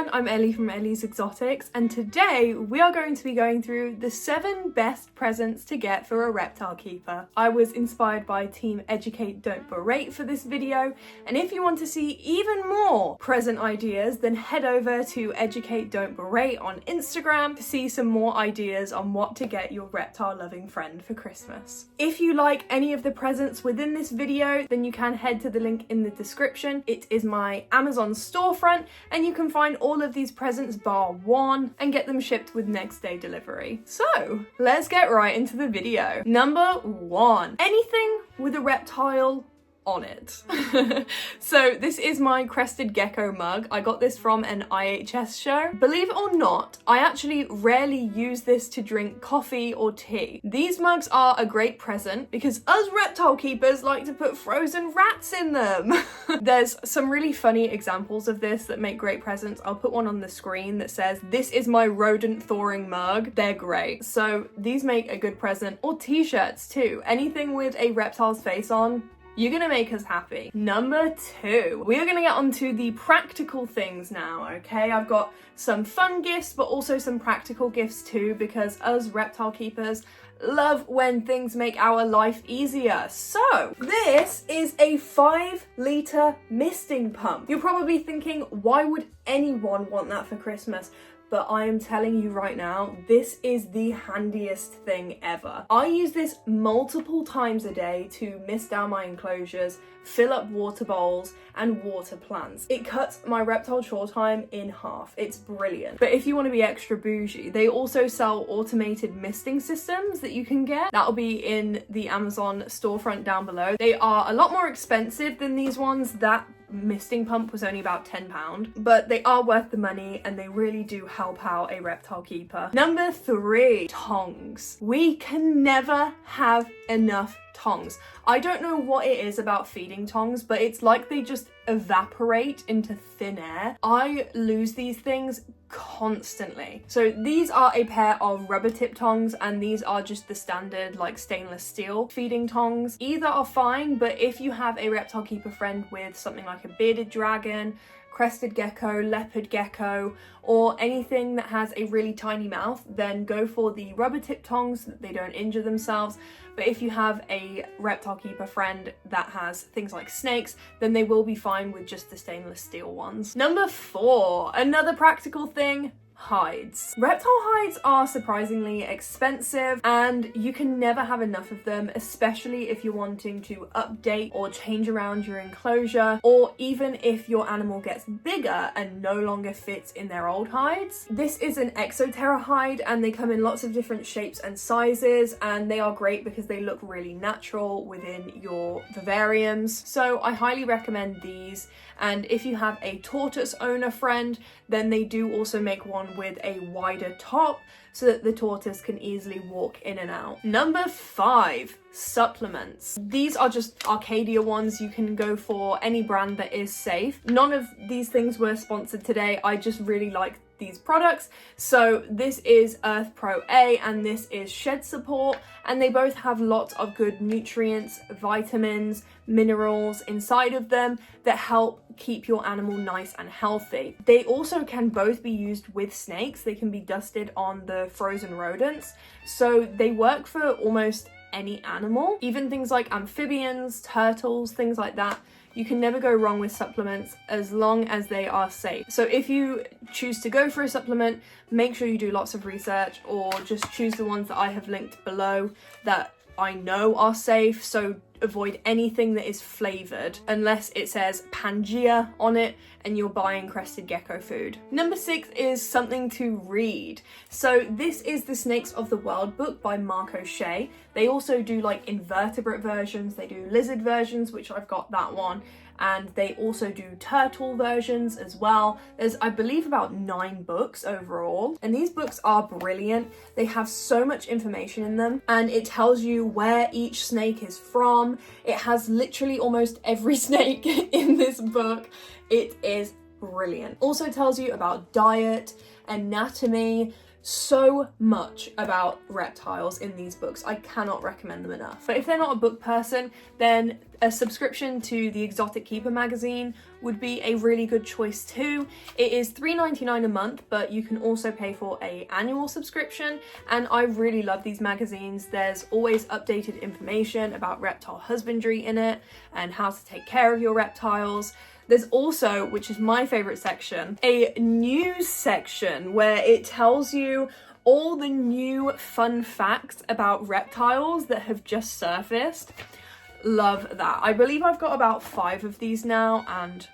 everyone, I'm Ellie from Ellie's Exotics, and today we are going to be going through the 7 best presents to get for a reptile keeper. I was inspired by Team Educate Don't Berate for this video, and if you want to see even more present ideas, then head over to Educate Don't Berate on Instagram to see some more ideas on what to get your reptile loving friend for Christmas. If you like any of the presents within this video, then you can head to the link in the description. It is my Amazon storefront, and you can find all of these presents bar one and get them shipped with next day delivery. So let's get right into the video. Number 1, anything with a reptile on it. So this is my crested gecko mug. I got this from an IHS show. Believe it or not, I actually rarely use this to drink coffee or tea. These mugs are a great present because us reptile keepers like to put frozen rats in them. There's some really funny examples of this that make great presents. I'll put one on the screen that says, "This is my rodent thawing mug." They're great. So these make a good present, or t-shirts too. Anything with a reptile's face on, you're gonna make us happy. Number 2, we are gonna get onto the practical things now, okay? I've got some fun gifts, but also some practical gifts too, because us reptile keepers love when things make our life easier. So this is a 5-litre misting pump. You're probably thinking, why would anyone want that for Christmas? But I am telling you right now, this is the handiest thing ever. I use this multiple times a day to mist down my enclosures, fill up water bowls, and water plants. It cuts my reptile chore time in half. It's brilliant. But if you want to be extra bougie, they also sell automated misting systems that you can get. That'll be in the Amazon storefront down below. They are a lot more expensive than these ones. That misting pump was only about £10, but they are worth the money and they really do help out a reptile keeper. Number 3, tongs. We can never have enough tongs. I don't know what it is about feeding tongs, but it's like they just evaporate into thin air. I lose these things constantly. So these are a pair of rubber tip tongs, and these are just the standard like stainless steel feeding tongs. Either are fine, but if you have a reptile keeper friend with something like a bearded dragon, crested gecko, leopard gecko, or anything that has a really tiny mouth, then go for the rubber tip tongs so that they don't injure themselves. But if you have a reptile keeper friend that has things like snakes, then they will be fine with just the stainless steel ones. Number 4, another practical thing, hides. Reptile hides are surprisingly expensive and you can never have enough of them, especially if you're wanting to update or change around your enclosure, or even if your animal gets bigger and no longer fits in their old hides. This is an Exoterra hide and they come in lots of different shapes and sizes, and they are great because they look really natural within your vivariums. So I highly recommend these. And if you have a tortoise owner friend, then they do also make one with a wider top so that the tortoise can easily walk in and out. Number 5, supplements. These are just Arcadia ones. You can go for any brand that is safe. None of these things were sponsored today. I just really like these products. So this is Earth Pro A and this is Shed Support, and they both have lots of good nutrients, vitamins, minerals inside of them that help keep your animal nice and healthy. They also can both be used with snakes. They can be dusted on the frozen rodents, so they work for almost any animal, even things like amphibians, turtles, things like that. You can never go wrong with supplements as long as they are safe. So if you choose to go for a supplement, make sure you do lots of research, or just choose the ones that I have linked below that I know are safe. So avoid anything that is flavored unless it says Pangea on it and you're buying crested gecko food. Number 6 is something to read. So this is the Snakes of the World book by Mark O'Shea. They also do like invertebrate versions, they do lizard versions, which I've got that one, and they also do turtle versions as well. There's, I believe, about 9 books overall, and these books are brilliant. They have so much information in them, and it tells you where each snake is from. It has literally almost every snake in this book. It is brilliant. Also tells you about diet, anatomy, so much about reptiles in these books. I cannot recommend them enough. But if they're not a book person, then a subscription to the Exotic Keeper magazine would be a really good choice too. It is $3.99 a month, but you can also pay for an annual subscription, and I really love these magazines. There's always updated information about reptile husbandry in it and how to take care of your reptiles. There's also, which is my favourite section, a news section where it tells you all the new fun facts about reptiles that have just surfaced. Love that. I believe I've got about 5 of these now, and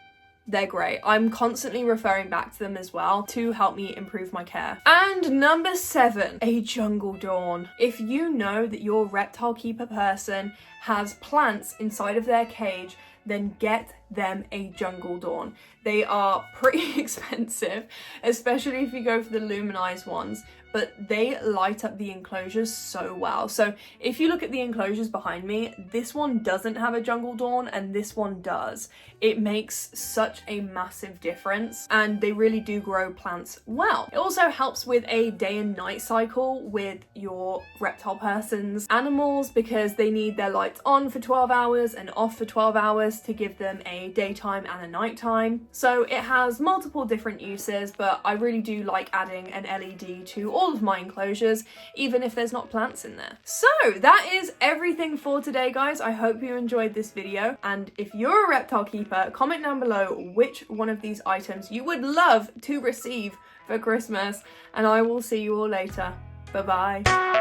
they're great. I'm constantly referring back to them as well to help me improve my care. And number 7, a jungle dawn. If you know that your reptile keeper person has plants inside of their cage, then get them a jungle dawn. They are pretty expensive, especially if you go for the luminized ones, but they light up the enclosures so well. So if you look at the enclosures behind me, this one doesn't have a jungle dawn and this one does. It makes such a massive difference, and they really do grow plants well. It also helps with a day and night cycle with your reptile person's animals, because they need their lights on for 12 hours and off for 12 hours to give them a daytime and a nighttime. So it has multiple different uses, but I really do like adding an LED to all of my enclosures, even if there's not plants in there. So that is everything for today, guys. I hope you enjoyed this video, and if you're a reptile keeper, comment down below which one of these items you would love to receive for Christmas, and I will see you all later. Bye bye.